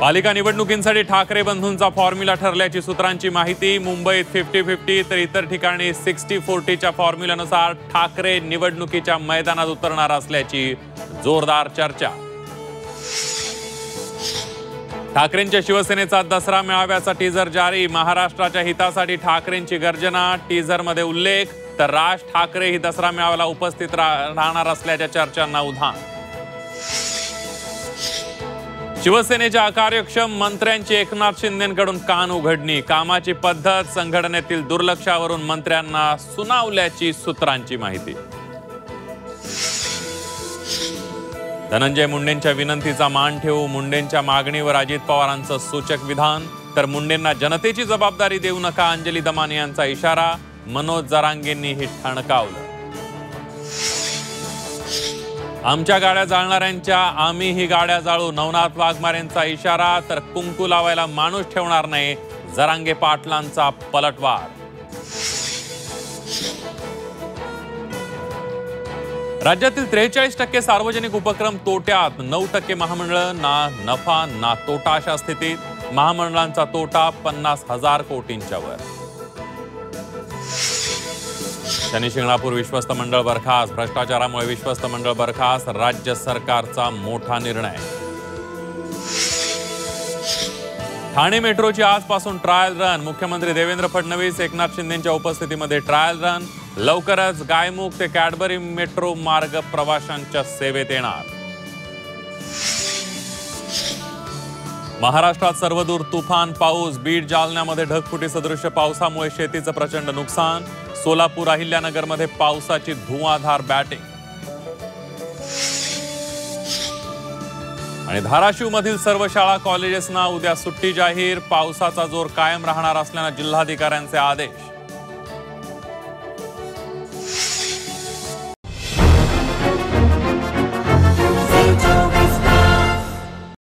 पालिका निवडणुकींसाठी ठाकरे बंधूंचा फॉर्म्युला ठरल्याची सूत्रांची माहिती। मुंबईत 50-50 तर इतर ठिकाणी 60-40च्या फॉर्म्युल्यानुसार ठाकरे निवडणुकीच्या मैदानात उतरणार असल्याची जोरदार चर्चा। ठाकरेंच्या शिवसेनेचा दसरा मेळाव्याचा टीजर जारी। महाराष्ट्राच्या हितासाठी ठाकरेंची गर्जना। टीजरमध्ये उल्लेख तर राज ठाकरे ही दसरा मेळाव्याला उपस्थित राहणार असल्याच्या चर्चांना उधाण। शिवसेनेच्या अकार्यक्षम मंत्र्यांची एकनाथ शिंदेंकडून कान उघडणी। कामाची पद्धत संघटनेतील दुर्लक्षावरून मंत्र्यांना सुनावल्याची सूत्रांची माहिती। धनंजय मुंडेंच्या विनंतीचा मान ठेवू। मुंडेंच्या मागणीवर अजित पवारांचं सूचक विधान। तर मुंडेंना जनतेची जबाबदारी देऊ नका अंजली दमानी यांचा इशारा। मनोज जरांगेंनीही ठणकावलं। आमच्या गाड्या जाळणाऱ्यांच्या आम्ही ही गाड्या जाळू नवनाथ वाघमारेंचा इशारा। तर कुंकू लावायला माणूस ठेवणार नाही जरांगे पाटलांचा पलटवार। राज्यातील 43% सार्वजनिक उपक्रम तोट्यात। 9% महामंडळ ना नफा ना तोटा अशा स्थितीत। महामंडळांचा तोटा 50,000 कोटींच्या वर। शनी शिंगणापूर विश्वस्त मंडळ बरखास्त। भ्रष्टाचारामुळे विश्वस्त मंडळ बरखास्त। राज्य सरकारचा मोठा निर्णय। ठाणे मेट्रोची आजपासून ट्रायल रन। मुख्यमंत्री देवेंद्र फडणवीस एकनाथ शिंदेंच्या उपस्थितीमध्ये ट्रायल रन। लवकरच गायमुख ते कॅडबरी मेट्रो मार्ग प्रवाशांच्या सेवेत येणार। महाराष्ट्रात सर्वदूर तुफान पाऊस। बीड जालन्यामध्ये ढगफुटी सदृश्य पावसामुळे शेतीचं प्रचंड नुकसान। सोलापूर अहिल्यानगरमध्ये पावसाची धुवाधार बॅटिंग। आणि धाराशिवमधील सर्व शाळा कॉलेजेसना उद्या सुट्टी जाहीर। पावसाचा जोर कायम राहणार असल्याने जिल्हाधिकाऱ्यांचे आदेश।